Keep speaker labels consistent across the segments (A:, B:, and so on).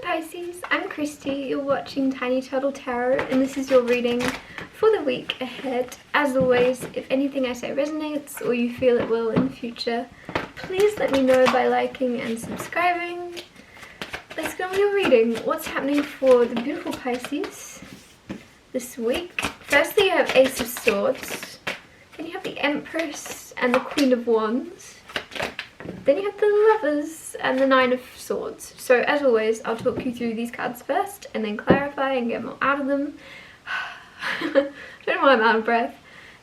A: Pisces, I'm Christy, you're watching Tiny Turtle Tarot, and this is your reading for the week ahead. As always, if anything I say resonates or you feel it will in the future, please let me know by liking and subscribing. Let's go on your reading. What's happening for the beautiful Pisces this week? Firstly, you have Ace of Swords, then you have the Empress and the Queen of Wands. Then you have the Lovers and the Nine of Swords. So as always, I'll talk you through these cards first and then clarify and get more out of them. I don't know why I'm out of breath.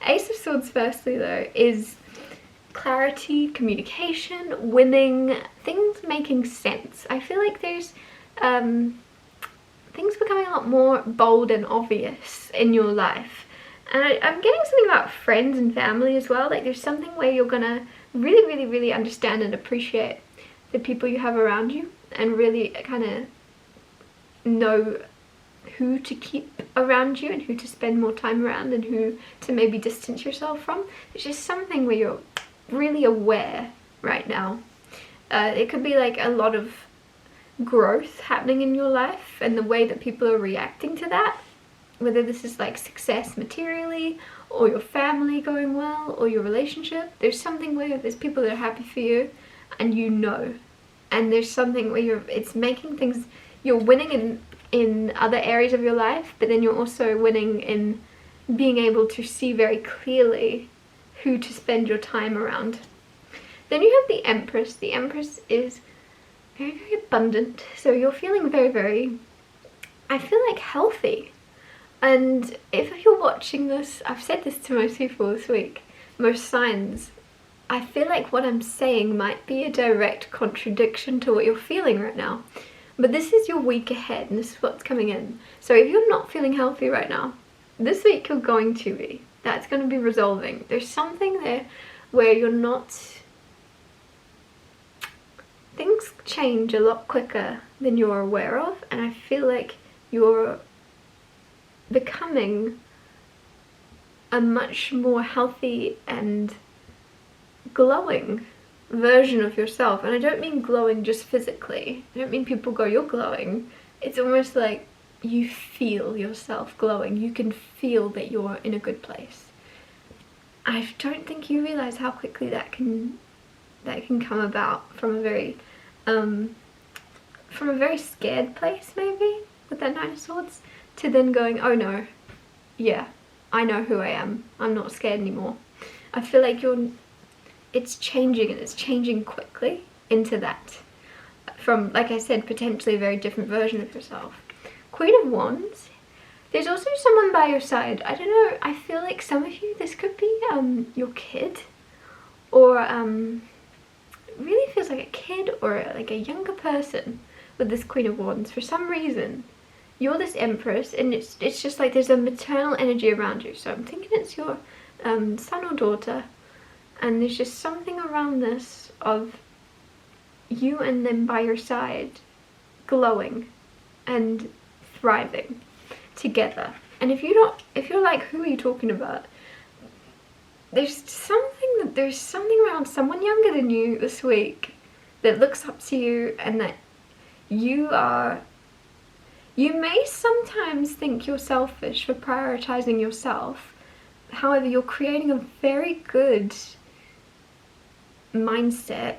A: Ace of Swords firstly though is clarity, communication, winning, things making sense. I feel like there's things becoming a lot more bold and obvious in your life. And I'm getting something about friends and family as well. Like there's something where you're gonna really understand and appreciate the people you have around you and really kind of know who to keep around you and who to spend more time around and who to maybe distance yourself from. It's just something where you're really aware right now. It could be like a lot of growth happening in your life and the way that people are reacting to that, whether this is like success materially or your family going well or your relationship. There's something where there's people that are happy for you and you know, and there's something where it's making things, you're winning in other areas of your life, but then you're also winning in being able to see very clearly who to spend your time around. Then you have the Empress. The Empress is very abundant, so you're feeling very, I feel like healthy. And if you're watching this, I've said this to most people this week, most signs, I feel like what I'm saying might be a direct contradiction to what you're feeling right now. But this is your week ahead and this is what's coming in. So if you're not feeling healthy right now, this week you're going to be. That's going to be resolving. There's something there where you're not... Things change a lot quicker than you're aware of, and I feel like you're becoming a much more healthy and glowing version of yourself. And I don't mean glowing just physically. I don't mean people go, you're glowing. It's almost like you feel yourself glowing. You can feel that you're in a good place. I don't think you realize how quickly that can come about from a very scared place, maybe, with that Nine of Swords, to then going, oh no, yeah, I know who I am. I'm not scared anymore. I feel like it's changing, and it's changing quickly into that. From, like I said, potentially a very different version of yourself. Queen of Wands. There's also someone by your side. I don't know, I feel like some of you, this could be your kid, or really feels like a kid or like a younger person with this Queen of Wands. For some reason, you're this Empress, and it's just like there's a maternal energy around you. So I'm thinking it's your son or daughter, and there's just something around this of you and them by your side, glowing and thriving together. And if you're like, who are you talking about? There's something around someone younger than you this week that looks up to you, and that you may sometimes think you're selfish for prioritizing yourself. However, you're creating a very good mindset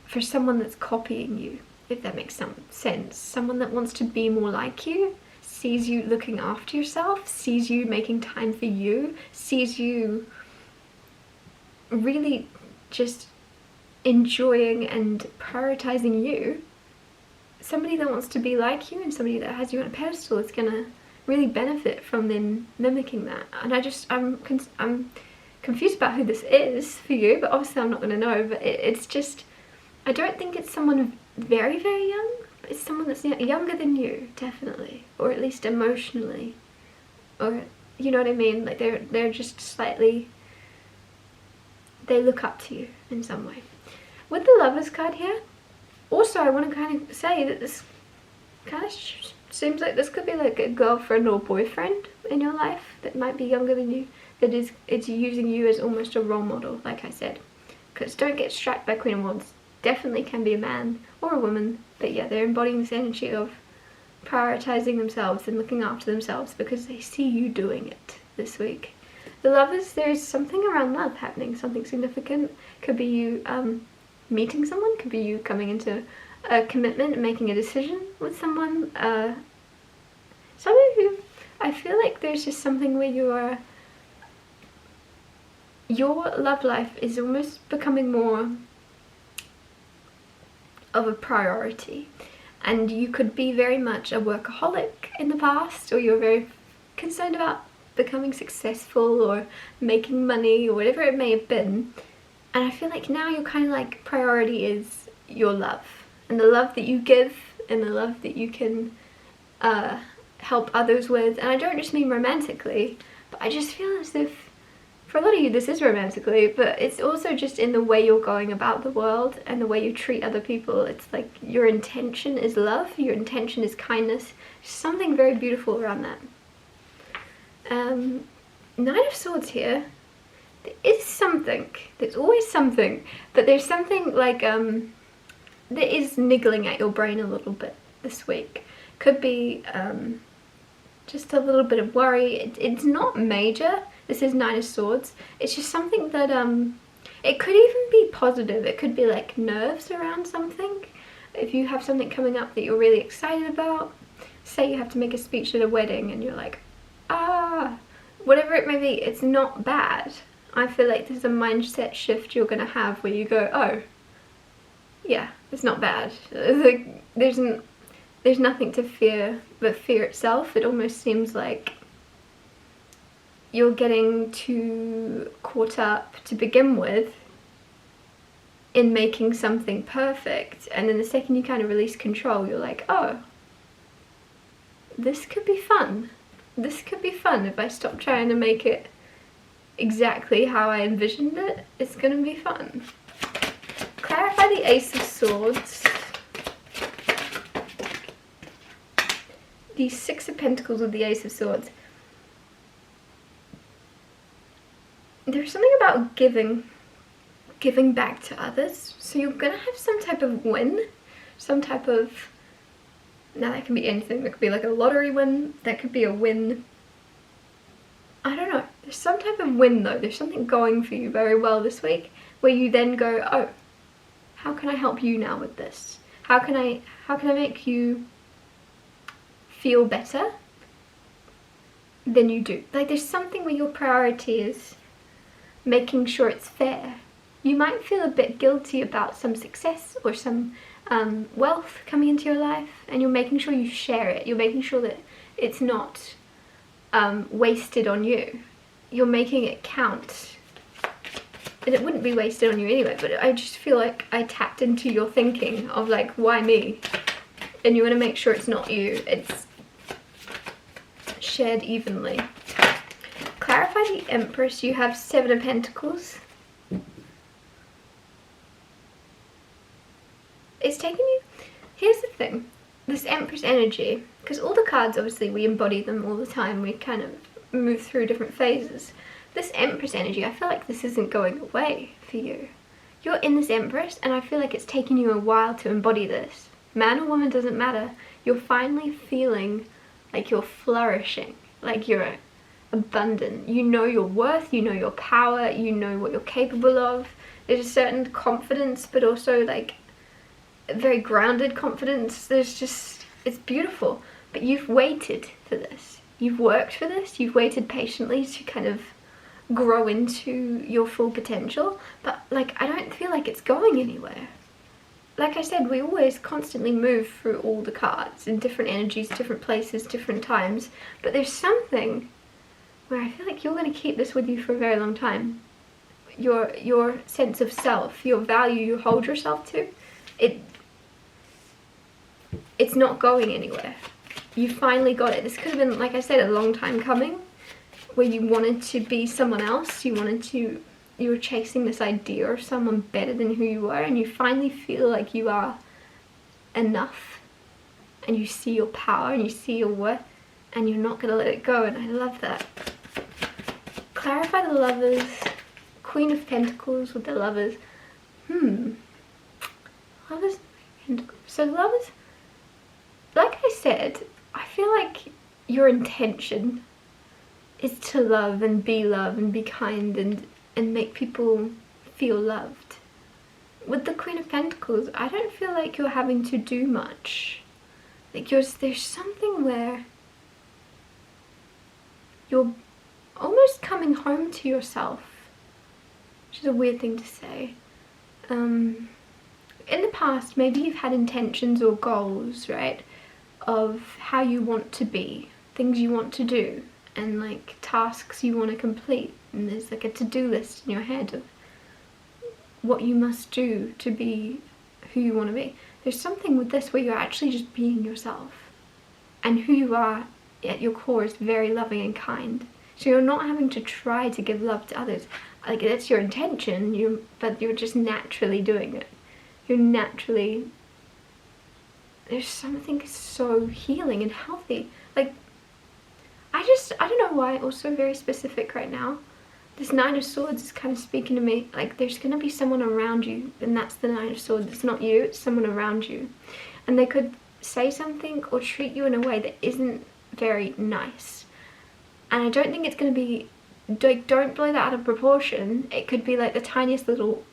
A: for someone that's copying you, if that makes some sense. Someone that wants to be more like you, sees you looking after yourself, sees you making time for you, sees you really just enjoying and prioritizing you. Somebody that wants to be like you and somebody that has you on a pedestal is gonna really benefit from them mimicking that. And I'm confused about who this is for you, but obviously I'm not gonna know. But it's just, I don't think it's someone very young. It's someone that's younger than you, definitely, or at least emotionally, or you know what I mean. Like they're just slightly, they look up to you in some way. With the Lovers card here, also I want to kind of say that this kind of seems like this could be like a girlfriend or boyfriend in your life that might be younger than you, that it's using you as almost a role model, like I said. Because don't get distracted by Queen of Wands. definitely can be a man or a woman, but yeah, they're embodying this energy of prioritizing themselves and looking after themselves because they see you doing it this week. The Lovers, there's something around love happening, something significant. Could be you meeting someone, could be you coming into a commitment and making a decision with someone. Some of you, I feel like there's just something where your love life is almost becoming more of a priority, and you could be very much a workaholic in the past, or you're very concerned about becoming successful or making money or whatever it may have been, and I feel like now your kind of like priority is your love and the love that you give and the love that you can help others with. And I don't just mean romantically, but I just feel as if for a lot of you this is romantically, but it's also just in the way you're going about the world and the way you treat other people. It's like your intention is love, your intention is kindness, something very beautiful around that. Nine of Swords here. There is something, there's always something, but there's something like that is niggling at your brain a little bit this week. Could be just a little bit of worry. It's not major. This is Nine of Swords. It's just something that it could even be positive. It could be like nerves around something. If you have something coming up that you're really excited about, say you have to make a speech at a wedding and you're like, whatever it may be, it's not bad. I feel like there's a mindset shift you're gonna have where you go, oh, yeah, it's not bad. Like, there's nothing to fear but fear itself. It almost seems like you're getting too caught up to begin with in making something perfect, and then the second you kind of release control, you're like, oh, this could be fun. This could be fun if I stop trying to make it exactly how I envisioned it. It's gonna be fun. Clarify the Ace of Swords. The Six of Pentacles with the Ace of Swords. There's something about giving back to others. So you're gonna have some type of win, some type of, now that can be anything. That could be like a lottery win, that could be a win. I don't know. There's some type of win though. There's something going for you very well this week where you then go, oh, how can I help you now with this? How can I make you feel better than you do? Like there's something where your priority is making sure it's fair. You might feel a bit guilty about some success or some wealth coming into your life, and you're making sure you share it. You're making sure that it's not wasted on you. You're making it count. And it wouldn't be wasted on you anyway, but I just feel like I tapped into your thinking of like, why me? And you want to make sure it's not you. It's shared evenly. Clarify the Empress. You have Seven of Pentacles. It's taking you, here's the thing, this Empress energy, because all the cards, obviously we embody them all the time, we kind of move through different phases. This Empress energy, I feel like this isn't going away for you. You're in this Empress, and I feel like it's taken you a while to embody this. Man or woman doesn't matter. You're finally feeling like you're flourishing, like you're abundant. You know your worth, you know your power, you know what you're capable of. There's a certain confidence, but also like very grounded confidence. There's just, it's beautiful. But you've waited for this. You've worked for this. You've waited patiently to kind of grow into your full potential. But like, I don't feel like it's going anywhere. Like I said, we always constantly move through all the cards in different energies, different places, different times. But there's something where I feel like you're going to keep this with you for a very long time. Your sense of self, your value you hold yourself to, it's not going anywhere. You finally got it. This could have been, like I said, a long time coming, where you wanted to be someone else. You were chasing this idea of someone better than who you were, and you finally feel like you are enough, and you see your power and you see your worth, and you're not going to let it go, and I love that. Clarify the Lovers. Queen of Pentacles with the Lovers. Lovers, so lovers, like I said, I feel like your intention is to love and be kind and make people feel loved. With the Queen of Pentacles, I don't feel like you're having to do much. Like there's something where you're almost coming home to yourself, which is a weird thing to say. In the past, maybe you've had intentions or goals, right, of how you want to be, things you want to do, and like tasks you want to complete, and there's like a to-do list in your head of what you must do to be who you want to be. There's something with this where you're actually just being yourself, and who you are at your core is very loving and kind. So you're not having to try to give love to others. Like, that's your intention, but you're just naturally doing it. You're naturally, there's something so healing and healthy. Like, I don't know why, also very specific right now. This Nine of Swords is kind of speaking to me. Like, there's going to be someone around you, and that's the Nine of Swords. It's not you, it's someone around you. And they could say something or treat you in a way that isn't very nice. And I don't think it's going to be, like, don't blow that out of proportion. It could be like the tiniest little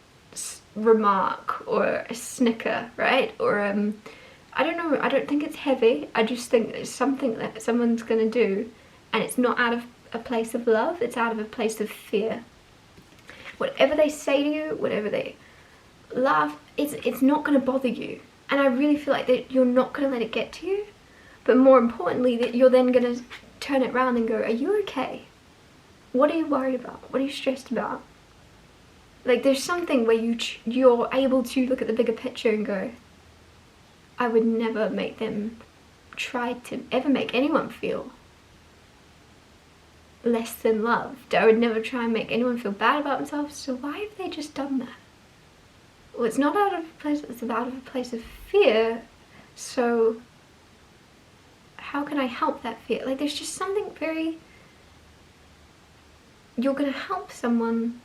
A: remark or a snicker, right? Or I don't know, I don't think it's heavy. I just think it's something that someone's going to do, and it's not out of a place of love, it's out of a place of fear. Whatever they say to you, whatever they laugh, it's not going to bother you. And I really feel like that you're not going to let it get to you, but more importantly, that you're then going to turn it around and go, are you okay? What are you worried about? What are you stressed about? Like, there's something where you're able to look at the bigger picture and go, I would never make them try to ever make anyone feel less than loved. I would never try and make anyone feel bad about themselves, so why have they just done that? Well, it's not out of a place, it's out of a place of fear, so how can I help that fear? Like, there's just something very, you're gonna help someone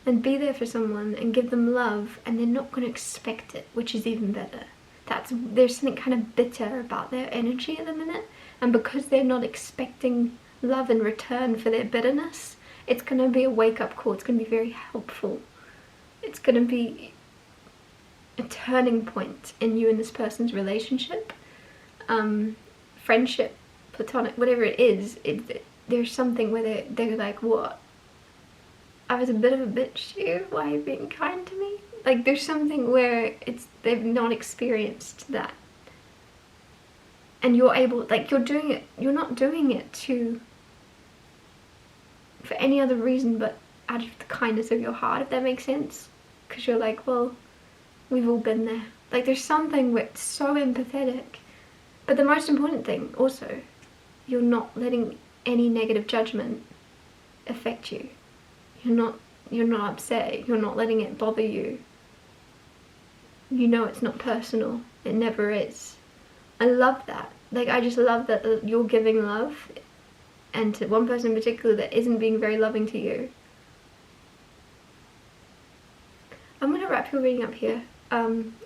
A: and be there for someone and give them love, and they're not gonna expect it, which is even better. There's something kind of bitter about their energy at the minute, and because they're not expecting love in return for their bitterness, it's going to be a wake-up call. It's going to be very helpful. It's going to be a turning point in you and this person's relationship, friendship, platonic, whatever it is. There's something where they're like, what? I was a bit of a bitch to you, why are you being kind to me? Like, there's something where they've not experienced that, and you're able, like, you're not doing it for any other reason but out of the kindness of your heart, if that makes sense. Because you're like, well, we've all been there. Like, there's something where it's so empathetic. But the most important thing also, you're not letting any negative judgment affect you. You're not upset, you're not letting it bother you. You know it's not personal, it never is. I love that. Like, I just love that you're giving love, and to one person in particular that isn't being very loving to you. I'm going to wrap your reading up here.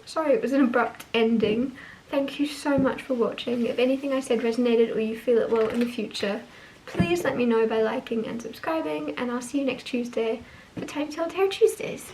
A: Sorry it was an abrupt ending. Thank you so much for watching. If anything I said resonated or you feel it will in the future, please let me know by liking and subscribing, and I'll see you next Tuesday for Tiny Tell Tarot Tuesdays.